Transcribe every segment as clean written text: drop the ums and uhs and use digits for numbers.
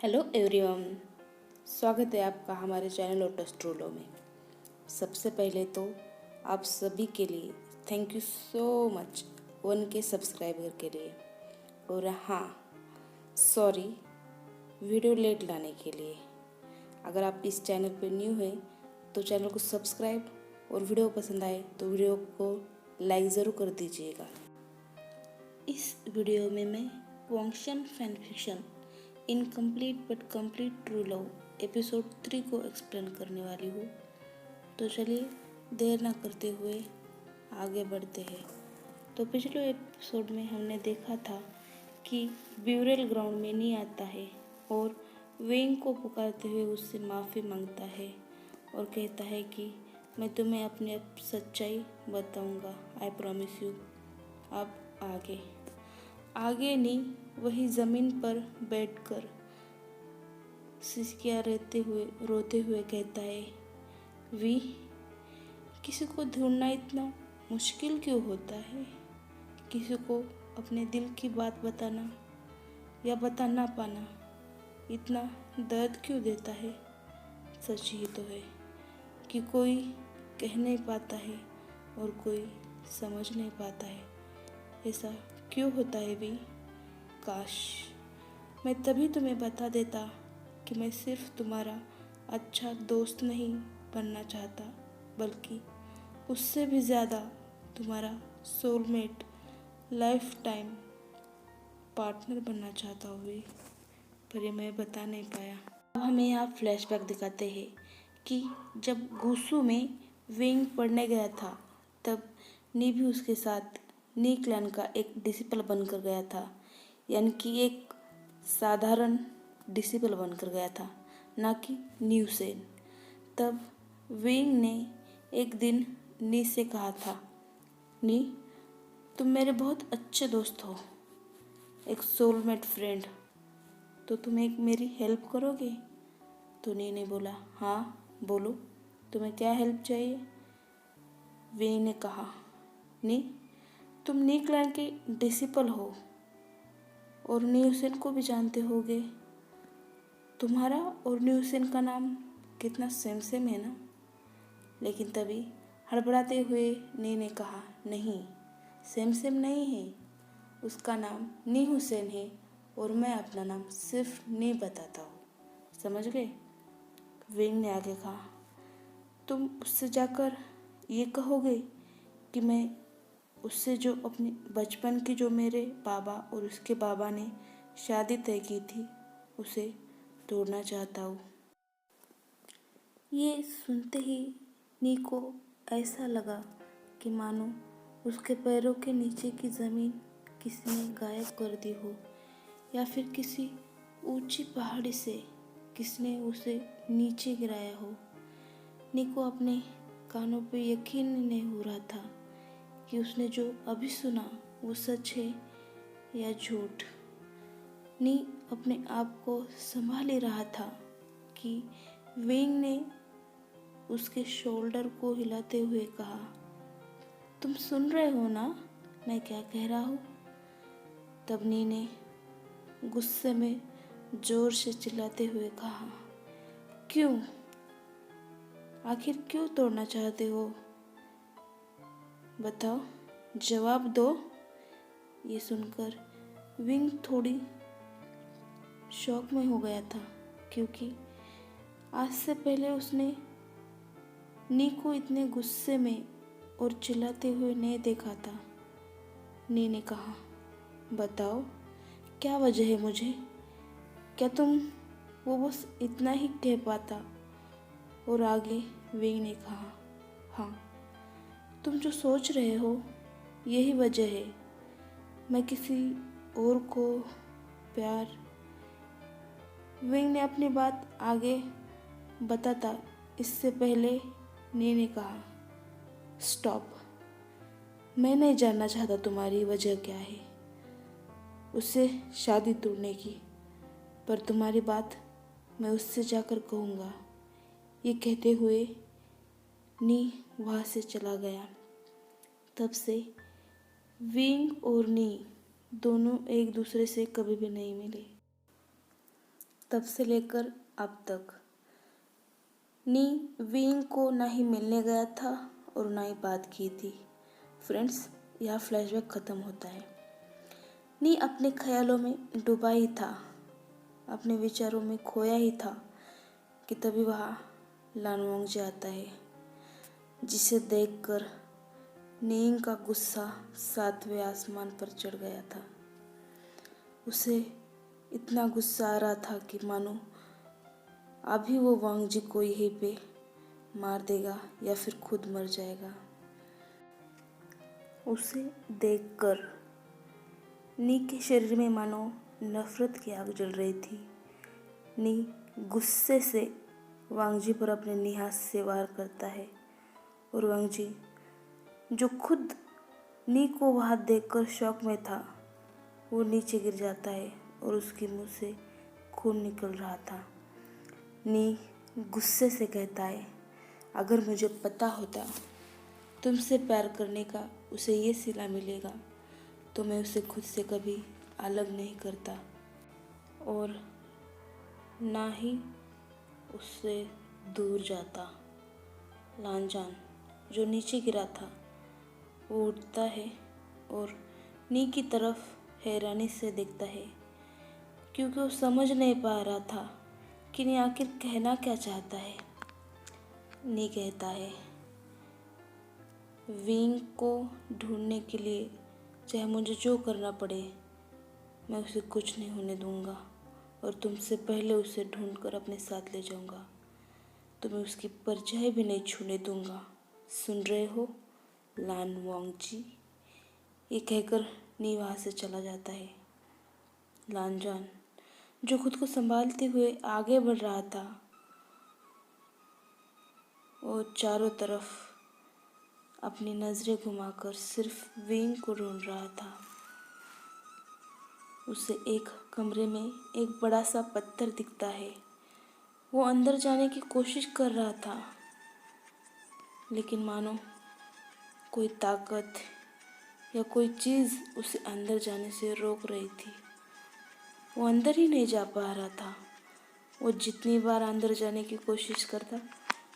Hello everyone, स्वागत है आपका हमारे चैनल लोटस ट्रूलो में। सबसे पहले तो आप सभी के लिए thank you so much 1K subscriber के लिए। और हाँ, सॉरी वीडियो लेट लाने के लिए। अगर आप इस चैनल पर न्यू हैं तो चैनल को सब्सक्राइब और वीडियो पसंद आए तो वीडियो को लाइक ज़रूर कर दीजिएगा। इस वीडियो में मैं Wangxian fan fiction incomplete but complete true love episode 3 को एक्सप्लेन करने वाली हूँ। तो चलिए देर ना करते हुए आगे बढ़ते हैं। तो पिछले एपिसोड में हमने देखा था कि ब्यूरेल ग्राउंड में नहीं आता है और वेंग को पुकारते हुए उससे माफ़ी मांगता है और कहता है कि मैं तुम्हें अपनी सच्चाई बताऊंगा, आई प्रॉमिस यू। अब आगे नहीं, वही ज़मीन पर बैठकर सिसकियाँ रोते हुए कहता है, वी, किसी को ढूंढना इतना मुश्किल क्यों होता है? किसी को अपने दिल की बात बताना या बता ना पाना इतना दर्द क्यों देता है? सच ही तो है कि कोई कह नहीं पाता है और कोई समझ नहीं पाता है। ऐसा क्यों होता है वी? काश मैं तभी तुम्हें बता देता कि मैं सिर्फ तुम्हारा अच्छा दोस्त नहीं बनना चाहता, बल्कि उससे भी ज़्यादा तुम्हारा सोलमेट, लाइफ टाइम पार्टनर बनना चाहता हूँ, पर ये मैं बता नहीं पाया। अब हमें यहाँ फ्लैशबैक दिखाते हैं कि जब गुसू में वेंग पढ़ने गया था तब नी भी उसके साथ नी क्लैन का एक डिसिपल बनकर गया था, यानी कि एक साधारण डिसिपल बनकर गया था, ना कि न्यूसेन। तब वेंग ने एक दिन नी से कहा था, नी, तुम मेरे बहुत अच्छे दोस्त हो, एक सोलमेट फ्रेंड, तो तुम एक मेरी हेल्प करोगे? तो नी ने बोला, हाँ बोलो, तुम्हें क्या हेल्प चाहिए? वेंग ने कहा, नी, तुम नी क्लैन के डिसिपल हो और न्यूसेन को भी जानते होगे। तुम्हारा और न्यूसेन का नाम कितना सेम है ना? लेकिन तभी हड़बड़ाते हुए नी ने कहा, नहीं, सेम नहीं है, उसका नाम नी हुसैन है और मैं अपना नाम सिर्फ नी बताता हूँ, समझ गए? वेंग ने आगे कहा, तुम उससे जाकर ये कहोगे कि मैं उससे जो अपने बचपन की जो मेरे बाबा और उसके बाबा ने शादी तय की थी उसे तोड़ना चाहता हूँ। ये सुनते ही नी को ऐसा लगा कि मानो उसके पैरों के नीचे की ज़मीन किसी ने गायब कर दी हो या फिर किसी ऊंची पहाड़ी से किसने उसे नीचे गिराया हो। नी को अपने कानों पे यकीन नहीं हो रहा था कि उसने जो अभी सुना वो सच है या झूठ। नी अपने आप को संभाल ही रहा था कि वेंग ने उसके शोल्डर को हिलाते हुए कहा, तुम सुन रहे हो ना मैं क्या कह रहा हूँ? तब नी ने गुस्से में जोर से चिल्लाते हुए कहा, क्यों? आखिर क्यों तोड़ना चाहते हो? बताओ, जवाब दो। ये सुनकर विंग थोड़ी शॉक में हो गया था, क्योंकि आज से पहले उसने नी को इतने गुस्से में और चिल्लाते हुए नहीं देखा था। नी ने कहा, बताओ क्या वजह है मुझे? क्या तुम? वो बस इतना ही कह पाता और आगे विंग ने कहा, हाँ, तुम जो सोच रहे हो यही वजह है। मैं किसी और को प्यार। विंग ने अपनी बात आगे बताता इससे पहले नी ने कहा, स्टॉप, मैं नहीं जानना चाहता तुम्हारी वजह क्या है उससे शादी तोड़ने की, पर तुम्हारी बात मैं उससे जाकर कहूँगा। ये कहते हुए नी वहाँ से चला गया। तब से विंग और नी दोनों एक दूसरे से कभी भी नहीं मिले। तब से लेकर अब तक नी विंग को ना ही मिलने गया था और ना ही बात की थी। फ्रेंड्स, यह फ्लैशबैक ख़त्म होता है। नी अपने ख्यालों में डूबा ही था, अपने विचारों में खोया ही था कि तभी वहाँ लानवांगजी आता है, जिसे देखकर नींग का गुस्सा 7वें आसमान पर चढ़ गया था। उसे इतना गुस्सा आ रहा था कि मानो अभी वो वांगजी को यहीं पे मार देगा या फिर खुद मर जाएगा। उसे देखकर नी के शरीर में मानो नफरत की आग जल रही थी। नी गुस्से से वांगजी पर अपने निहास से वार करता है और वांगजी, जो खुद नी को वहाँ देखकर शौक में था, वो नीचे गिर जाता है और उसके मुंह से खून निकल रहा था। नी गुस्से से कहता है, अगर मुझे पता होता तुमसे प्यार करने का उसे ये सिला मिलेगा तो मैं उसे खुद से कभी अलग नहीं करता और ना ही उससे दूर जाता। लानजान, जो नीचे गिरा था, वो उठता है और नी की तरफ हैरानी से देखता है, क्योंकि वो समझ नहीं पा रहा था कि नी आखिर कहना क्या चाहता है। नी कहता है, विंग को ढूंढने के लिए चाहे मुझे जो करना पड़े, मैं उसे कुछ नहीं होने दूंगा और तुमसे पहले उसे ढूंढकर अपने साथ ले जाऊंगा। तुम्हें उसकी परछाई भी नहीं छूने दूंगा। सुन रहे हो लानवांगजी? ये कहकर नी वहाँ से चला जाता है। लानजान, जो खुद को संभालते हुए आगे बढ़ रहा था, वो चारों तरफ अपनी नज़रें घुमाकर सिर्फ विंग को ढूंढ रहा था। उसे एक कमरे में एक बड़ा सा पत्थर दिखता है। वो अंदर जाने की कोशिश कर रहा था, लेकिन मानो कोई ताकत या कोई चीज़ उसे अंदर जाने से रोक रही थी। वो अंदर ही नहीं जा पा रहा था। वो जितनी बार अंदर जाने की कोशिश करता,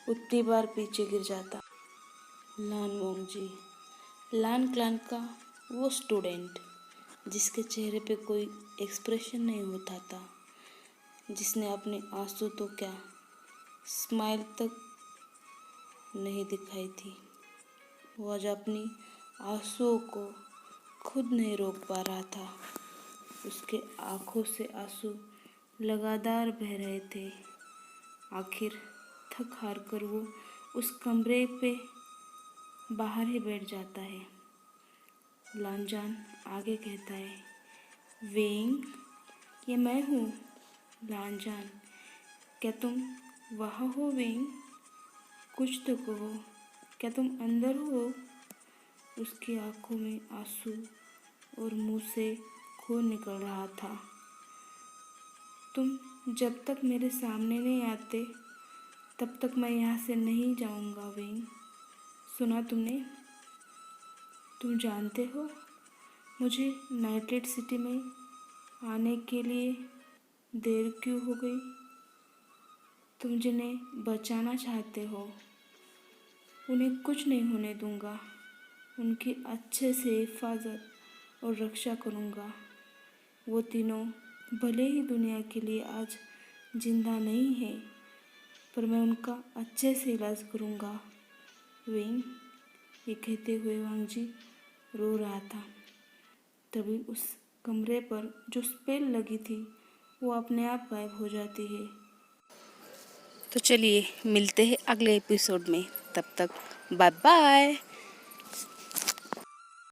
उतनी बार पीछे गिर जाता। लानवांगजी, लान क्लान का वो स्टूडेंट जिसके चेहरे पे कोई एक्सप्रेशन नहीं होता था, जिसने अपने आंसू तो क्या स्माइल तक नहीं दिखाई थी, वो आज अपनी आंसुओं को खुद नहीं रोक पा रहा था। उसके आंखों से आंसू लगातार बह रहे थे। आखिर थक हार कर वो उस कमरे पे बाहर ही बैठ जाता है। लानजान आगे कहता है, विंग, ये मैं हूँ। लानजान, क्या तुम वहाँ हो विंग? कुछ तो कहो, क्या तुम अंदर हो? उसकी आंखों में आंसू और मुंह से खून निकल रहा था। तुम जब तक मेरे सामने नहीं आते, तब तक मैं यहाँ से नहीं जाऊँगा विंग। सुना तुमने? तुम जानते हो मुझे नाइटलेट सिटी में आने के लिए देर क्यों हो गई? तुम जिन्हें बचाना चाहते हो, उन्हें कुछ नहीं होने दूंगा। उनकी अच्छे से हिफाजत और रक्षा करूंगा। वो तीनों भले ही दुनिया के लिए आज जिंदा नहीं है, पर मैं उनका अच्छे से इलाज करूंगा विंग। ये कहते हुए वांगजी रो रहा था। तभी उस कमरे पर जो स्पेल लगी थी, वो अपने आप गायब हो जाती है। तो चलिए मिलते हैं अगले एपिसोड में। तब तक बाय बाय।